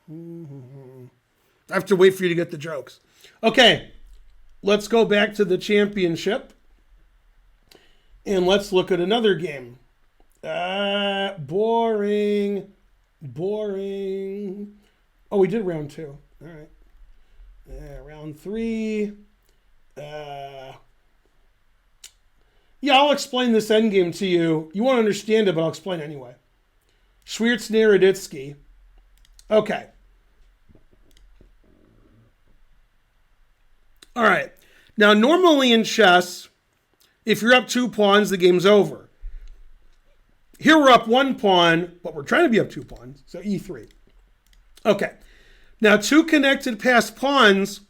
I have to wait for you to get the jokes. Okay, let's go back to the championship. And let's look at another game. Boring. Oh, we did round 2. All right. Round 3. Yeah, I'll explain this endgame to you. You won't understand it, but I'll explain anyway. Swiercz, Naroditsky. Okay. All right. Now, normally in chess, if you're up 2 pawns, the game's over. Here we're up 1 pawn, but we're trying to be up 2 pawns, so e3. Okay. Now, 2 connected passed pawns,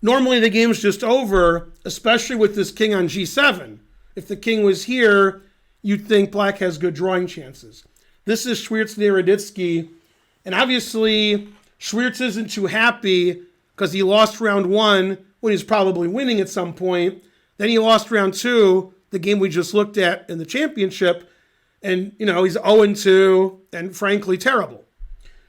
normally the game's just over, especially with this king on g7. If the king was here, you'd think black has good drawing chances. This is Swiercz, Naroditsky, and obviously Swiercz isn't too happy because he lost round 1 when he's probably winning at some point. Then he lost round 2, the game we just looked at in the championship, and, he's 0-2 and frankly terrible.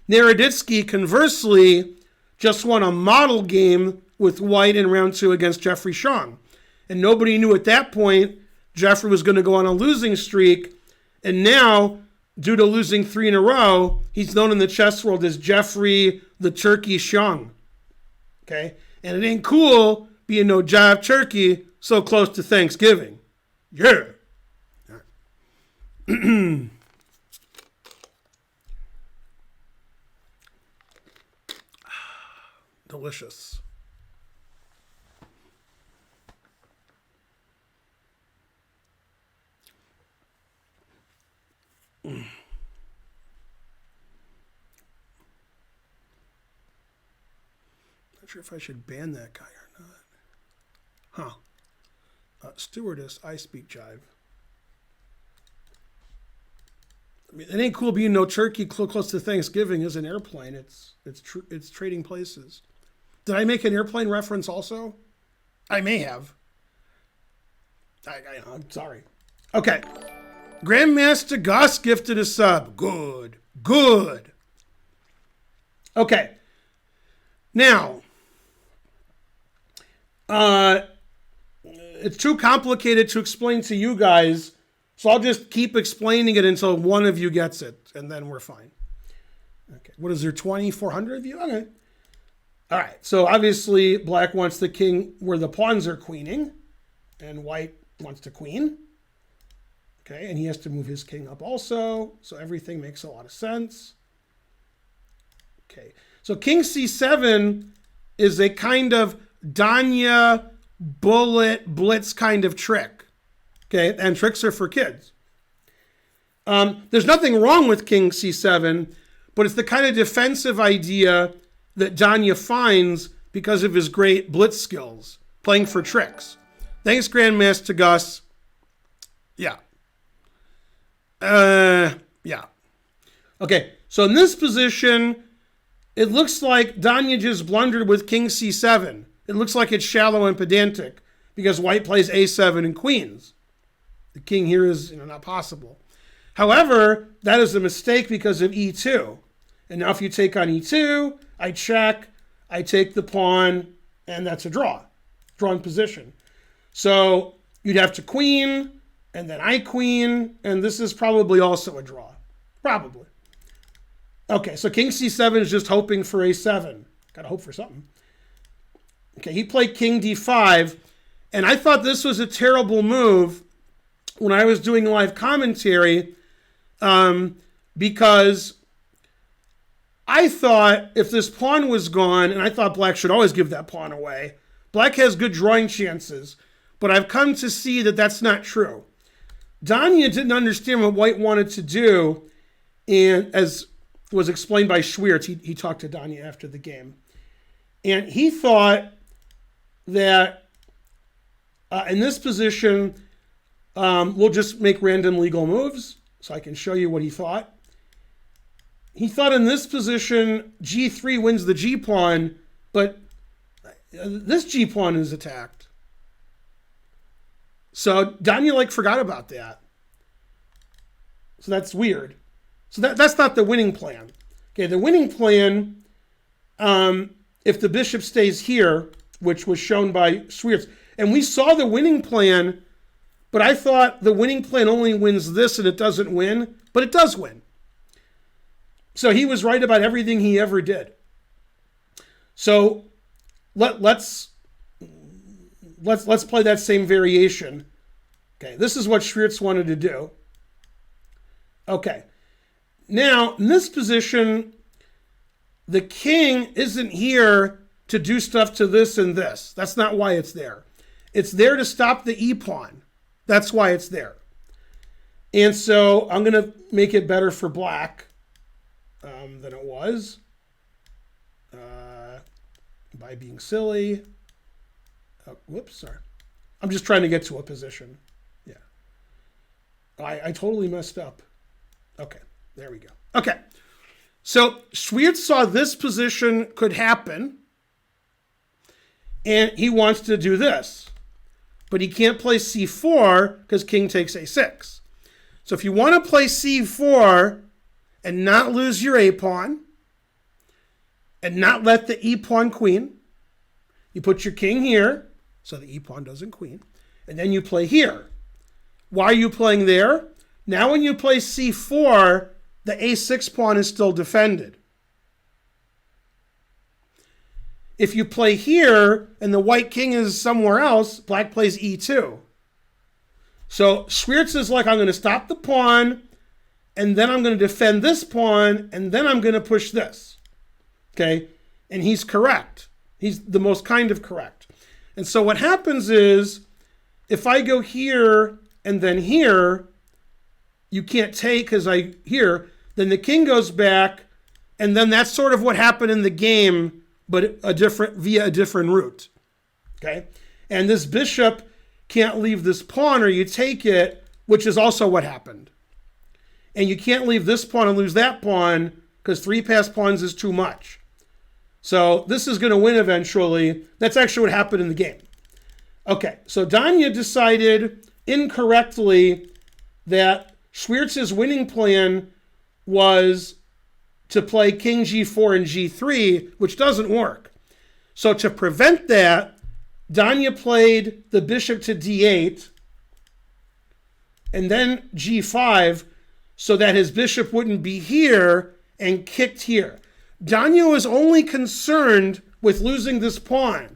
Naroditsky, conversely, just won a model game with white in round 2 against Jeffrey Shong. And nobody knew at that point Jeffrey was going to go on a losing streak. And now, due to losing 3 in a row, he's known in the chess world as Jeffrey the Turkey Shong. Okay? And it ain't cool being no jive turkey so close to Thanksgiving. Yeah. Delicious. Not sure if I should ban that guy or not. Stewardess, I speak jive. I mean, it ain't cool being no turkey close to Thanksgiving as an airplane. It's trading places. Did I make an airplane reference also? I may have. I'm sorry. Okay. Grandmaster Gus gifted a sub. Good. Okay. Now, it's too complicated to explain to you guys, so I'll just keep explaining it until one of you gets it, and then we're fine. Okay. What is there, 2,400 of you? Okay. All right. So obviously, black wants the king where the pawns are queening, and white wants to queen. Okay, and he has to move his king up also, so everything makes a lot of sense. Okay, so king c7 is a kind of Danya bullet blitz kind of trick. Okay, and tricks are for kids. There's nothing wrong with king c7, but it's the kind of defensive idea that Danya finds because of his great blitz skills, playing for tricks. Thanks, Grandmaster Gus. Yeah. Yeah. Okay, so in this position, it looks like Danya just blundered with king c7. It looks like it's shallow and pedantic because white plays a7 and queens. The king here is not possible. However, that is a mistake because of e2. And now if you take on e2, I check, I take the pawn, and that's a draw. Drawn position. So you'd have to queen, and then I queen, and this is probably also a draw. Probably. Okay, so king c7 is just hoping for a7. Gotta hope for something. Okay, he played king d5, and I thought this was a terrible move when I was doing live commentary because I thought if this pawn was gone, and I thought black should always give that pawn away, black has good drawing chances, but I've come to see that that's not true. Danya didn't understand what white wanted to do, and as was explained by Swiercz, he talked to Danya after the game, and he thought that in this position, we'll just make random legal moves, so I can show you what he thought. He thought in this position, g3 wins the g-pawn, but this g-pawn is attacked. So Danya forgot about that. So that's weird. So that's not the winning plan. Okay, the winning plan, if the bishop stays here, which was shown by Swiercz, and we saw the winning plan, but I thought the winning plan only wins this and it doesn't win, but it does win. So he was right about everything he ever did. So let's play that same variation. Okay, this is what Swiercz wanted to do. Okay, now in this position, the king isn't here to do stuff to this and this. That's not why it's there. It's there to stop the e-pawn. That's why it's there. And so I'm going to make it better for black than it was by being silly. Oh, whoops, sorry. I'm just trying to get to a position. Yeah. I totally messed up. Okay, there we go. Okay. So Swiercz saw this position could happen, and he wants to do this. But he can't play c4 because king takes a6. So if you want to play c4 and not lose your a-pawn, and not let the e-pawn queen, you put your king here, so the e-pawn doesn't queen, and then you play here. Why are you playing there? Now when you play c4, the a6 pawn is still defended. If you play here and the white king is somewhere else, black plays e2. So Swiercz is like, I'm going to stop the pawn, and then I'm going to defend this pawn, and then I'm going to push this. Okay? And he's correct. He's the most kind of correct. And so what happens is, if I go here and then here, you can't take because here, then the king goes back, and then that's sort of what happened in the game, but via a different route. Okay? And this bishop can't leave this pawn, or you take it, which is also what happened. And you can't leave this pawn and lose that pawn because 3 passed pawns is too much. So this is going to win eventually. That's actually what happened in the game. Okay, so Danya decided incorrectly that Swiercz's winning plan was to play king g4 and g3, which doesn't work. So to prevent that, Danya played the bishop to d8 and then g5 so that his bishop wouldn't be here and kicked here. Danya was only concerned with losing this pawn,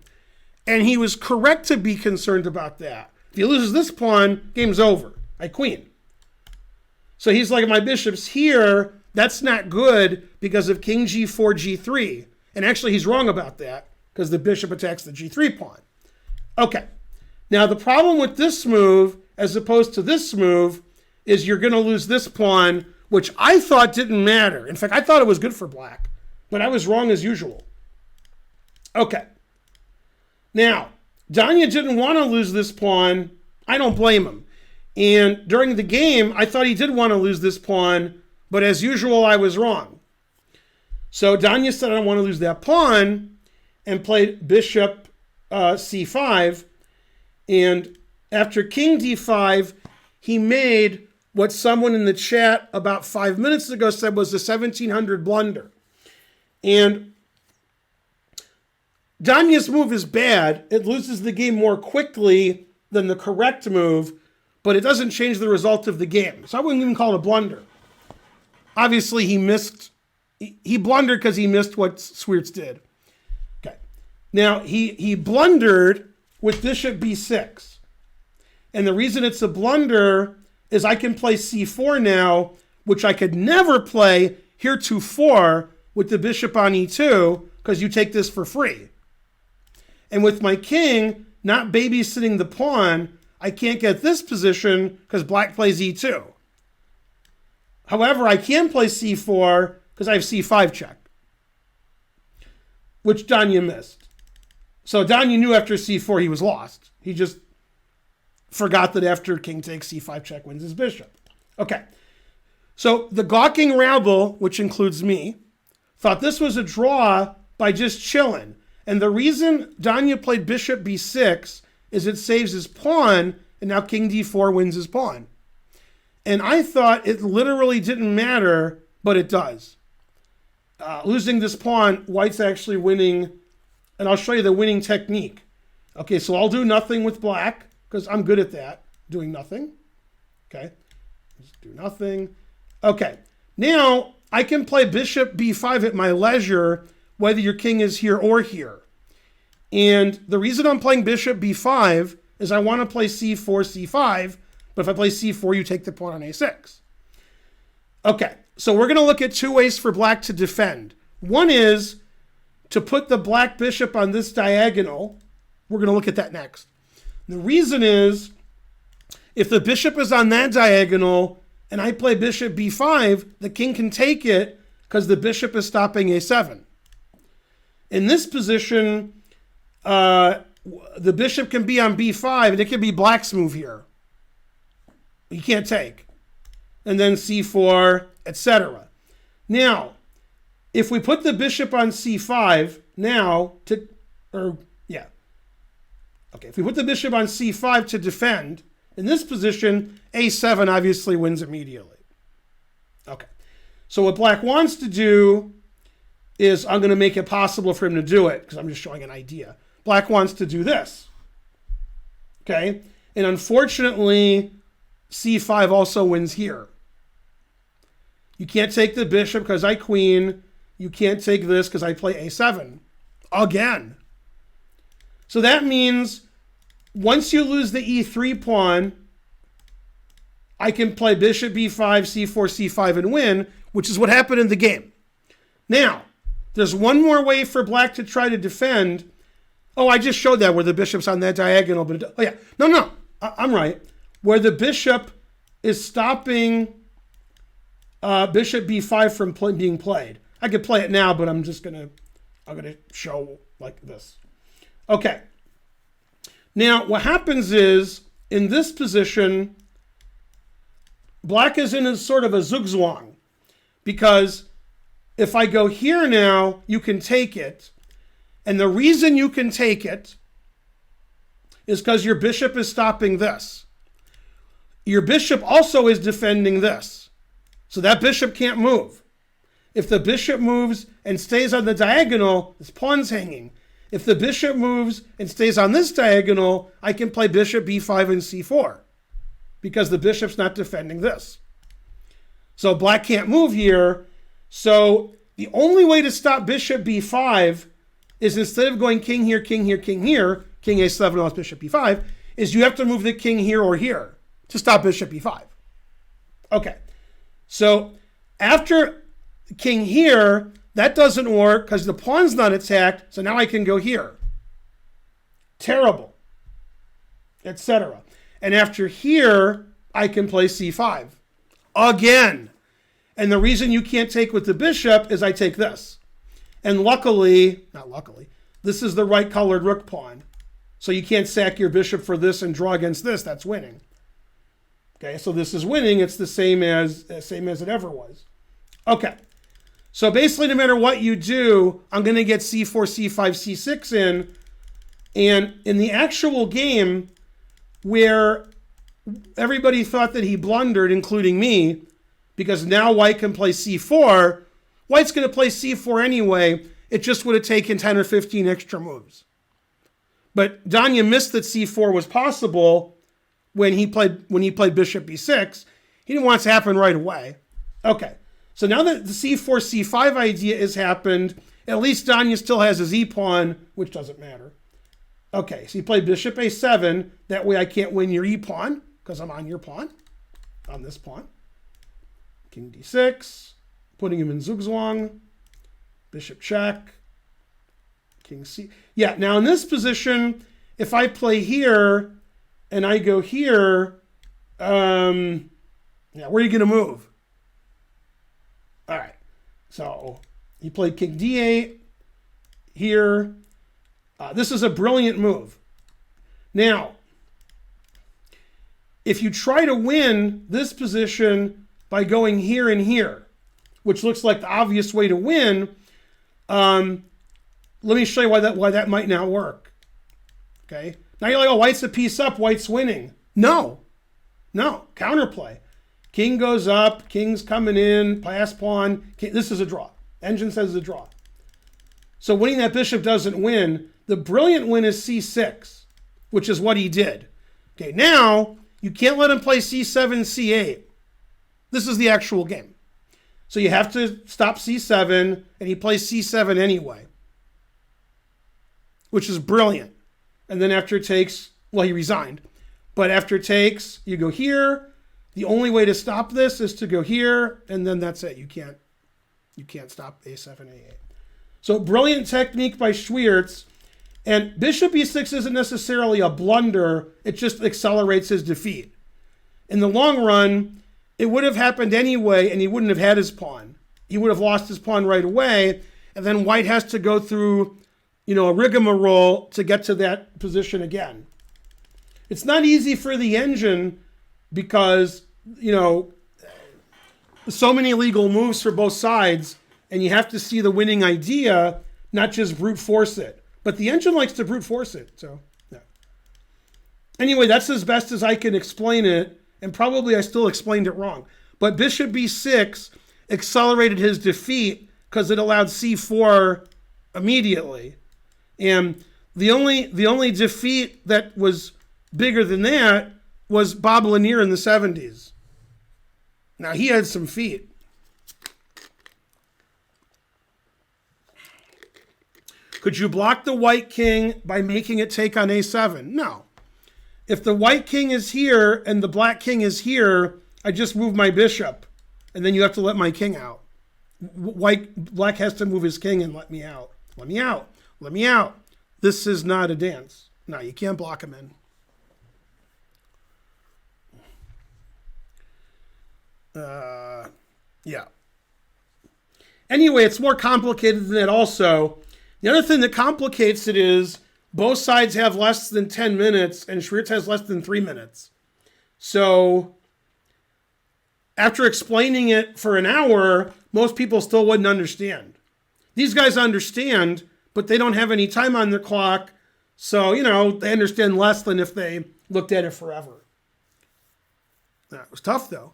and he was correct to be concerned about that. If he loses this pawn, game's over. I queen. So he's like, my bishop's here. That's not good because of king g4, g3. And actually, he's wrong about that because the bishop attacks the g3 pawn. Okay. Now, the problem with this move, as opposed to this move, is you're going to lose this pawn, which I thought didn't matter. In fact, I thought it was good for black, but I was wrong as usual. Okay. Now, Danya didn't want to lose this pawn. I don't blame him. And during the game, I thought he did want to lose this pawn, but as usual, I was wrong. So Danya said, I don't want to lose that pawn, and played bishop c5. And after king d5, he made what someone in the chat about 5 minutes ago said was the 1700 blunder. And Danya's move is bad. It loses the game more quickly than the correct move, but it doesn't change the result of the game. So I wouldn't even call it a blunder. Obviously, he missed. He blundered because he missed what Swiercz did. Okay. Now, he blundered with bishop b6. And the reason it's a blunder is I can play c4 now, which I could never play heretofore with the bishop on e2, because you take this for free. And with my king not babysitting the pawn, I can't get this position because black plays e2. However, I can play c4 because I have c5 check, which Danya missed. So Danya knew after c4 he was lost. He just forgot that after king takes c5 check wins his bishop. Okay. So the gawking rabble, which includes me, thought this was a draw by just chilling. And the reason Danya played bishop b6 is it saves his pawn, and now king d4 wins his pawn. And I thought it literally didn't matter, but it does. losing this pawn, white's actually winning, and I'll show you the winning technique. Okay, so I'll do nothing with black, because I'm good at that, doing nothing. Okay, just do nothing. Okay, now I can play bishop b5 at my leisure, whether your king is here or here. And the reason I'm playing bishop b5 is I want to play c4, c5, but if I play c4, you take the pawn on a6. Okay, so we're going to look at two ways for black to defend. One is to put the black bishop on this diagonal. We're going to look at that next. The reason is, if the bishop is on that diagonal and I play bishop b5, the king can take it because the bishop is stopping a7. In this position, the bishop can be on b5 and it can be black's move here. You can't take. And then c4, etc. Now, if we put the bishop on c5 now if we put the bishop on c5 to defend, in this position, a7 obviously wins immediately. Okay, so what black wants to do is, I'm going to make it possible for him to do it, because I'm just showing an idea. Black wants to do this. Okay, and unfortunately, c5 also wins here. You can't take the bishop because I queen. You can't take this because I play a7. Again. So that means once you lose the e3 pawn, I can play bishop b5, c4, c5 and win, which is what happened in the game. Now, there's one more way for black to try to defend. Oh, I just showed that where the bishop's on that diagonal. But I'm right. Where the bishop is stopping bishop b5 from being played. I could play it now, but I'm going to show like this. Okay. Now, what happens is, in this position, black is in a sort of a zugzwang, because if I go here now, you can take it. And the reason you can take it is because your bishop is stopping this. Your bishop also is defending this. So that bishop can't move. If the bishop moves and stays on the diagonal, this pawn's hanging. If the bishop moves and stays on this diagonal, I can play bishop b5 and c4 because the bishop's not defending this. So black can't move here. So the only way to stop bishop b5 is, instead of going king here, king here, king here, king a7 lost bishop b5, is you have to move the king here or here to stop bishop b5. Okay, so after king here, that doesn't work because the pawn's not attacked, so now I can go here. Terrible, etc. And after here, I can play c5 again. And the reason you can't take with the bishop is I take this. And luckily, not luckily, this is the right colored rook pawn. So you can't sack your bishop for this and draw against this. That's winning. Okay, so this is winning. It's the same as it ever was. Okay, so basically no matter what you do, I'm going to get c4, c5, c6 in. And in the actual game, where everybody thought that he blundered, including me, because now white can play c4, white's going to play c4 anyway. It just would have taken 10 or 15 extra moves. But Danya missed that c4 was possible when he played bishop b6. He didn't want it to happen right away. Okay, so now that the c4, c5 idea has happened, at least Danya still has his e-pawn, which doesn't matter. Okay, so he played bishop a7. That way I can't win your e-pawn because I'm on your pawn, on this pawn. King d6, putting him in zugzwang. Bishop check. King c. Yeah, now in this position, if I play here and I go here, where are you going to move? All right, so he played king d8 here. This is a brilliant move. Now, if you try to win this position by going here and here, which looks like the obvious way to win, let me show you why that might not work. Okay, now you're like, oh, white's a piece up, white's winning. No, counterplay. King goes up, king's coming in, pass pawn. This is a draw. Engine says it's a draw. So winning that bishop doesn't win. The brilliant win is c6, which is what he did. Okay, now you can't let him play c7, c8. This is the actual game. So you have to stop c7, and he plays c7 anyway, which is brilliant. And then after takes, well, he resigned. But after takes, you go here. The only way to stop this is to go here, and then that's it. You can't stop a7, a8. So brilliant technique by Swiercz. And bishop e6 isn't necessarily a blunder. It just accelerates his defeat. In the long run, it would have happened anyway, and he wouldn't have had his pawn. He would have lost his pawn right away, and then white has to go through, a rigmarole to get to that position again. It's not easy for the engine because, so many legal moves for both sides, and you have to see the winning idea, not just brute force it. But the engine likes to brute force it, so yeah. Anyway, that's as best as I can explain it, and probably I still explained it wrong. But bishop b6 accelerated his defeat because it allowed c4 immediately. And the only defeat that was bigger than that was Bob Lanier in the 70s. Now, he had some feet. Could you block the white king by making it take on a7? No. If the white king is here and the black king is here, I just move my bishop, and then you have to let my king out. Black has to move his king and let me out. Let me out. Let me out. This is not a dance. No, you can't block him in. Yeah. Anyway, it's more complicated than that also. The other thing that complicates it is both sides have less than 10 minutes and Swiercz has less than 3 minutes. So after explaining it for an hour, most people still wouldn't understand. These guys understand, but they don't have any time on their clock. So, they understand less than if they looked at it forever. That was tough, though.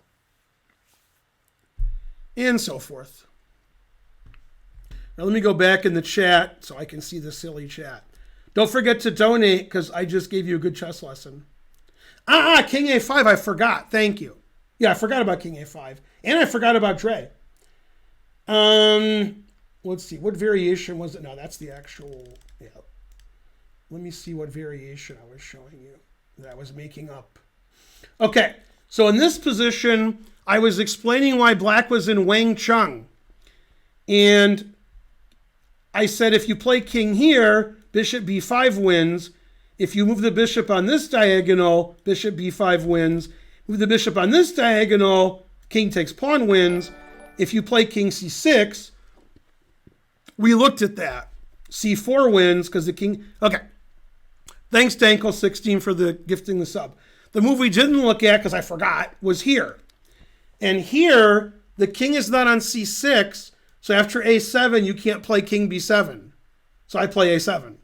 And so forth. Now let me go back in the chat so I can see the silly chat. Don't forget to donate because I just gave you a good chess lesson. King a5, I forgot. Thank you. Yeah, I forgot about King a5. And I forgot about Dre. Let's see. What variation was it? No, that's the actual... Yeah. Let me see what variation I was showing you that I was making up. Okay. So in this position, I was explaining why black was in Wang Chung. And I said if you play king here, bishop b5 wins. If you move the bishop on this diagonal, bishop b5 wins. Move the bishop on this diagonal, king takes pawn wins. If you play king c6, we looked at that. c4 wins because the king... Okay. Thanks, Danko16, for the gifting the sub. The move we didn't look at, because I forgot, was here. And here, the king is not on c6, so after a7, you can't play king b7. So I play a7.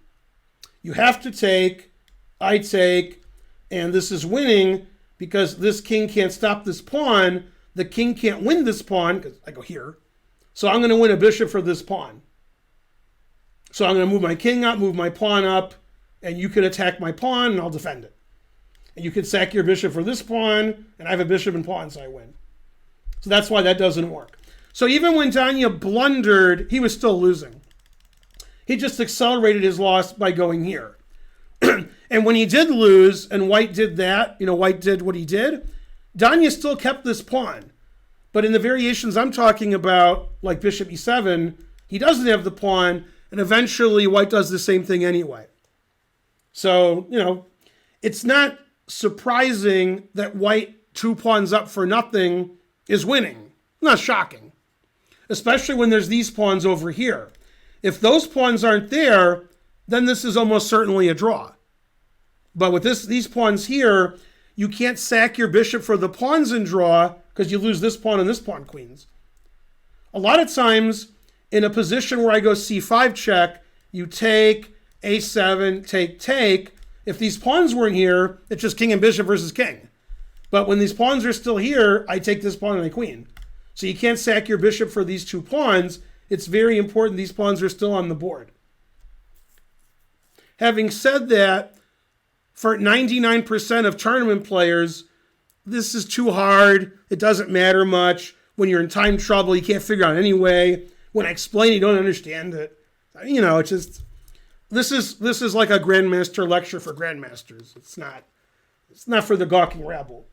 You have to take, I take, and this is winning because this king can't stop this pawn. The king can't win this pawn, because I go here. So I'm going to win a bishop for this pawn. So I'm going to move my king up, move my pawn up, and you can attack my pawn, and I'll defend it. And you can sack your bishop for this pawn, and I have a bishop and pawn, so I win. So that's why that doesn't work. So even when Danya blundered, he was still losing. He just accelerated his loss by going here. And when he did lose, and white did that, white did what he did, Danya still kept this pawn. But in the variations I'm talking about, like bishop e7, he doesn't have the pawn, and eventually white does the same thing anyway. So, it's not surprising that white 2 pawns up for nothing is winning. Not shocking. Especially when there's these pawns over here. If those pawns aren't there, then this is almost certainly a draw. But with these pawns here, you can't sack your bishop for the pawns and draw because you lose this pawn and this pawn queens. A lot of times, in a position where I go c5 check, you take, a7, take. If these pawns weren't here, it's just king and bishop versus king. But when these pawns are still here, I take this pawn and I queen. So you can't sack your bishop for these 2 pawns. it's very important these pawns are still on the board. Having said that, for 99% of tournament players, this is too hard. It doesn't matter much. When you're in time trouble, you can't figure out anyway. When I explain, you don't understand it. It's just, this is like a grandmaster lecture for grandmasters. It's not for the gawking rabble.